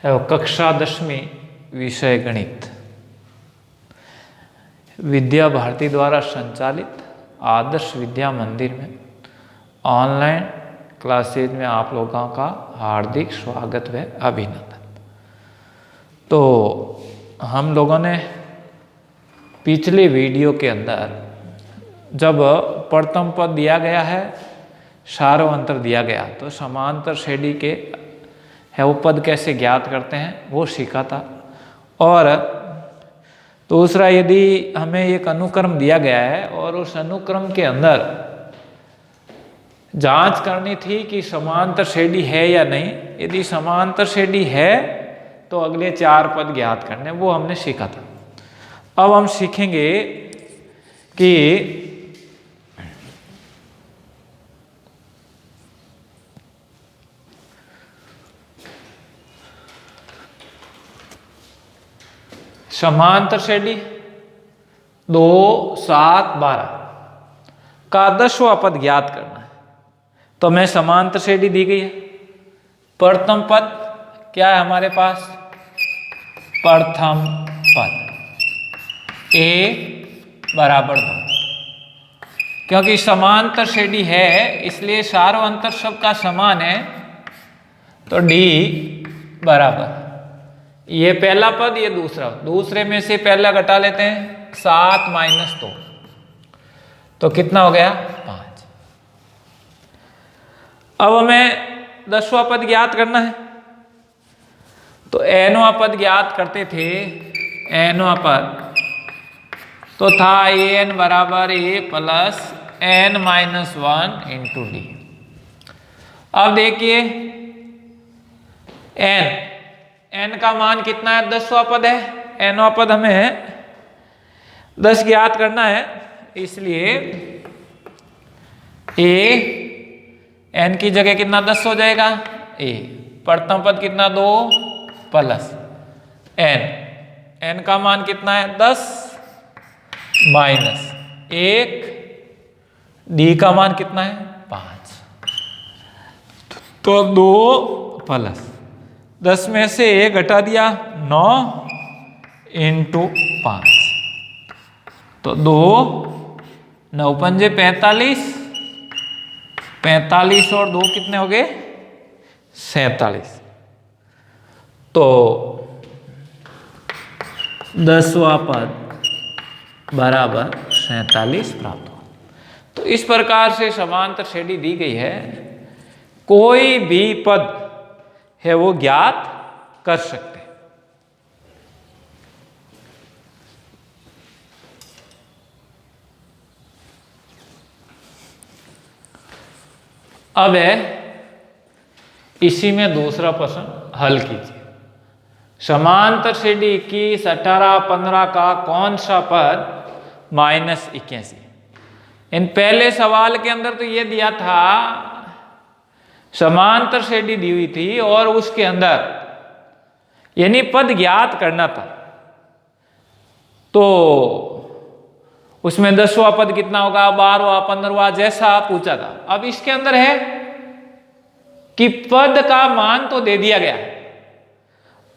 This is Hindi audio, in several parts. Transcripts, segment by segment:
है कक्षा 10वीं विषय गणित विद्या भारती द्वारा संचालित आदर्श विद्या मंदिर में ऑनलाइन क्लासेज में आप लोगों का हार्दिक स्वागत व अभिनंदन। तो हम लोगों ने पिछले वीडियो के अंदर जब प्रथम पद दिया गया है, सार्वंतर दिया गया, तो समांतर श्रेणी के है वो पद कैसे ज्ञात करते हैं वो सीखा था। और दूसरा, यदि हमें एक अनुक्रम दिया गया है और उस अनुक्रम के अंदर जांच करनी थी कि समांतर श्रेणी है या नहीं। यदि समांतर श्रेणी है तो अगले 4 पद ज्ञात करने, वो हमने सीखा था। अब हम सीखेंगे कि समांतर श्रेणी 2, 7, 12 का 10वां पद ज्ञात करना है। तो हमें समांतर श्रेणी दी गई है। प्रथम पद क्या है हमारे पास? प्रथम पद a बराबर 2। क्योंकि समांतर श्रेणी है इसलिए सार्वंतर सबका समान है, तो d बराबर ये पहला पद, ये दूसरा। दूसरे में से पहला घटा लेते हैं, 7 - 2, तो कितना हो गया? 5। अब हमें 10वां पद ज्ञात करना है। तो nवां पद ज्ञात करते थे। nवां पद तो था an बराबर a plus n - 1 into D. अब देखिए n का मान कितना है? 10वां पद है। nवां पद हमें 10 ज्ञात करना है, इसलिए a n की जगह कितना 10 हो जाएगा? a। प्रथम पद कितना? 2 प्लस n का मान कितना है? 10 माइनस 1, d का मान कितना है? 5। तो 2 प्लस 10 में से 1 घटा दिया, 9 इंटू 5, तो 2 9 पंजे 45, 45 और 2 कितने हो गए? 47। तो 10वां पद बराबर 47 प्राप्त हुआ। तो इस प्रकार से समांतर श्रेणी दी गई है, कोई भी पद है वो ज्ञात कर सकते हैं। अब है इसी में दूसरा प्रश्न हल कीजिए। समांतर श्रेणी 21, 18, 15 का कौन सा पद -81? इन पहले सवाल के अंदर तो ये दिया था, समांतर श्रेणी दी हुई थी और उसके अंदर यानी पद ज्ञात करना था। तो उसमें 10वां पद कितना होगा, 12वां, 15वां, जैसा पूछा था। अब इसके अंदर है कि पद का मान तो दे दिया गया है।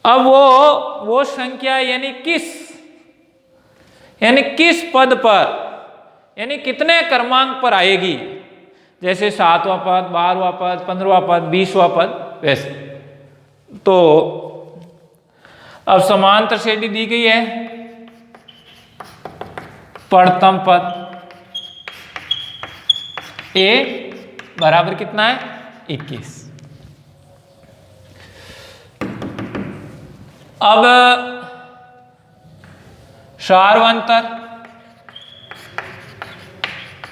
अब वो संख्या यानी किस पद पर, यानी कितने क्रमांक पर आएगी, जैसे 7वां पद, 12वां पद, 15वां पद, 20वां पद, वैसे। तो अब समांतर श्रेणी दी गई है। प्रथम पद a बराबर कितना है? 21। अब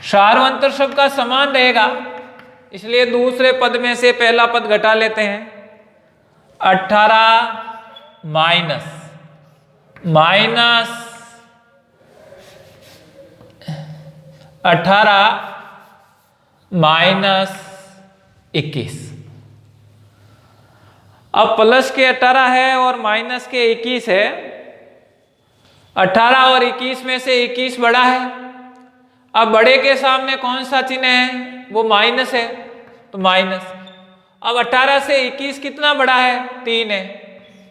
सार्वंतर सबका समान रहेगा, इसलिए दूसरे पद में से पहला पद घटा लेते हैं। 18 माइनस 18 माइनस 21। अब प्लस के 18 है और माइनस के 21 है। 18 और 21 में से 21 बड़ा है। अब बड़े के सामने कौन सा चिन्ह है? वो माइनस है, तो माइनस। अब 18 से 21 कितना बड़ा है? 3 है,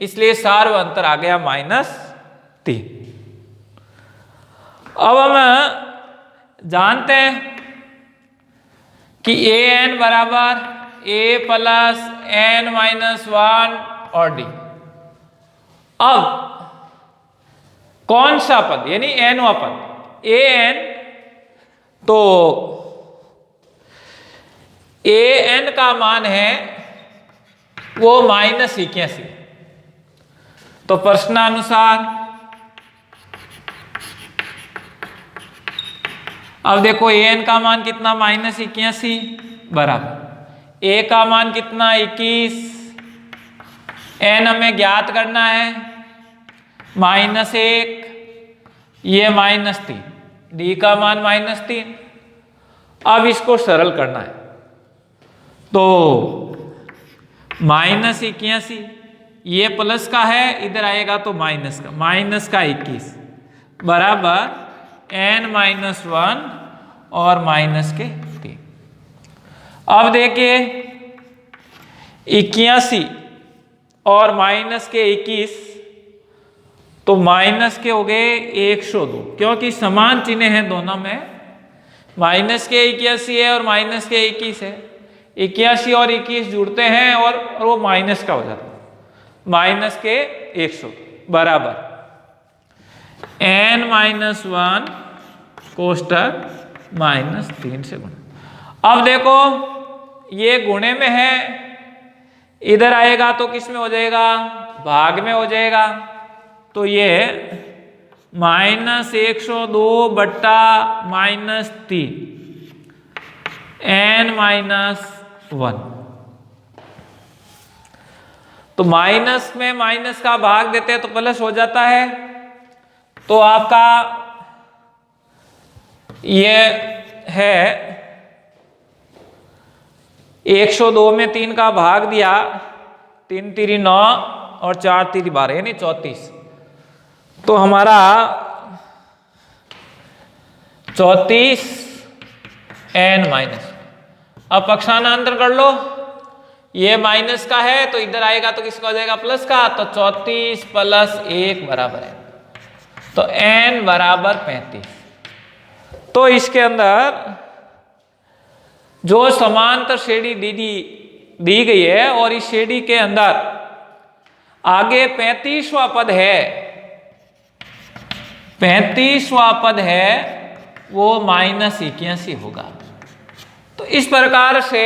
इसलिए सार्व अंतर आ गया -3। अब हम जानते हैं कि an बराबर a प्लस n-1 और d। अब कौन सा पद यानी nवां पद an, तो an का मान है वो -81। तो प्रश्नानुसार अब देखो an का मान कितना -81 बराबर a का मान कितना 21, n हमें ज्ञात करना है -1, ये -3, d का मान -3। अब इसको सरल करना है तो -81 ये प्लस का है, इधर आएगा तो माइनस का 21 बराबर n-1 और -3। अब देखिए 81 और -21 तो माइनस के हो गए 102, क्योंकि समान चिन्ह हैं दोनों में, -81 है और -21 है। 81 और 21 जुड़ते हैं और वो माइनस का हो जाता है, -102 बराबर n-1 कोष्टक -3 से गुणा। अब देखो ये गुणे में है, इधर आएगा तो किस में हो जाएगा, भाग में हो जाएगा। तो ये -102 बट्टा -3 n-1, तो माइनस में माइनस का भाग देते हैं तो प्लस हो जाता है। तो आपका ये है 102 में 3 का भाग दिया, 3 तिरी 9 और 4 तिरी 12 यानी 34। तो हमारा 34 n-। अब पक्षांतर कर लो, ये माइनस का है तो इधर आएगा तो किसका हो जाएगा, प्लस का। तो 34 + 1 बराबर है, तो n बराबर 35। तो इसके अंदर जो समांतर श्रेणी दी गई है और इस श्रेणी के अंदर आगे 35वां पद है, 35वां पद है वो -81 होगा। तो इस प्रकार से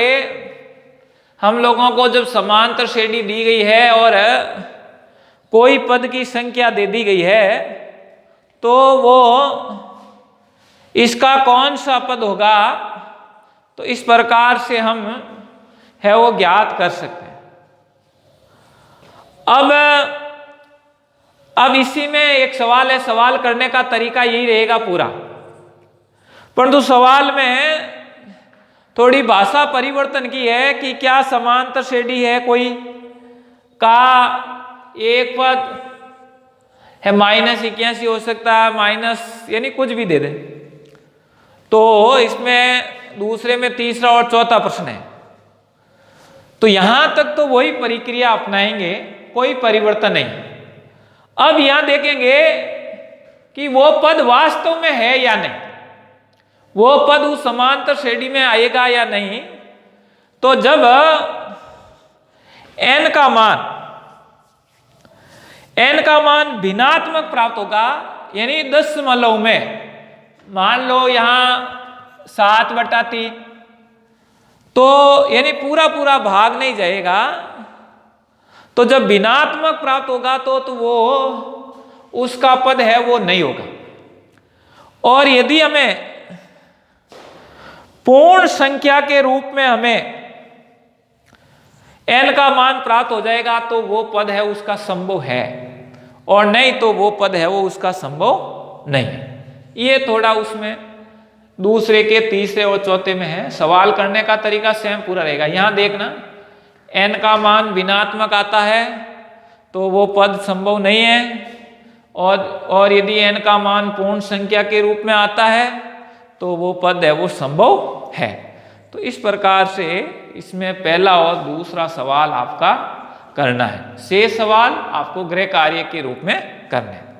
हम लोगों को जब समांतर श्रेणी दी गई है और कोई पद की संख्या दे दी गई है तो वो इसका कौन सा पद होगा, तो इस प्रकार से हम है वो ज्ञात कर सकते हैं। अब इसी में एक सवाल है, सवाल करने का तरीका यही रहेगा पूरा, परंतु सवाल में थोड़ी भाषा परिवर्तन की है कि क्या समांतर श्रेणी है कोई का एक पद है -81 हो सकता है, माइनस यानी कुछ भी दे दे। तो इसमें दूसरे में तीसरा और चौथा प्रश्न है, तो यहां तक तो वही प्रक्रिया अपनाएंगे, कोई परिवर्तन नहीं। अब यहां देखेंगे कि वो पद वास्तव में है या नहीं, वो पद उस समांतर श्रेणी में आएगा या नहीं। तो जब n का मान भिन्नात्मक प्राप्त होगा, यानी दशमलव में, मान लो यहां 7/3, तो यानी पूरा भाग नहीं जाएगा। तो जब भिन्नात्मक प्राप्त होगा तो वो उसका पद है वो नहीं होगा। और यदि हमें पूर्ण संख्या के रूप में हमें n का मान प्राप्त हो जाएगा तो वो पद है उसका संभव है, और नहीं तो वो पद है वो उसका संभव नहीं है। ये थोड़ा उसमें दूसरे के तीसरे और चौथे में है, सवाल करने का तरीका सेम पूरा रहेगा। यहां देखना n का मान भिन्नात्मक आता है तो वो पद संभव नहीं है, और यदि n का मान पूर्ण संख्या के रूप में आता है तो वो पद है वो संभव है। तो इस प्रकार से इसमें पहला और दूसरा सवाल आपका करना है। शेष सवाल आपको गृह कार्य के रूप में करने हैं।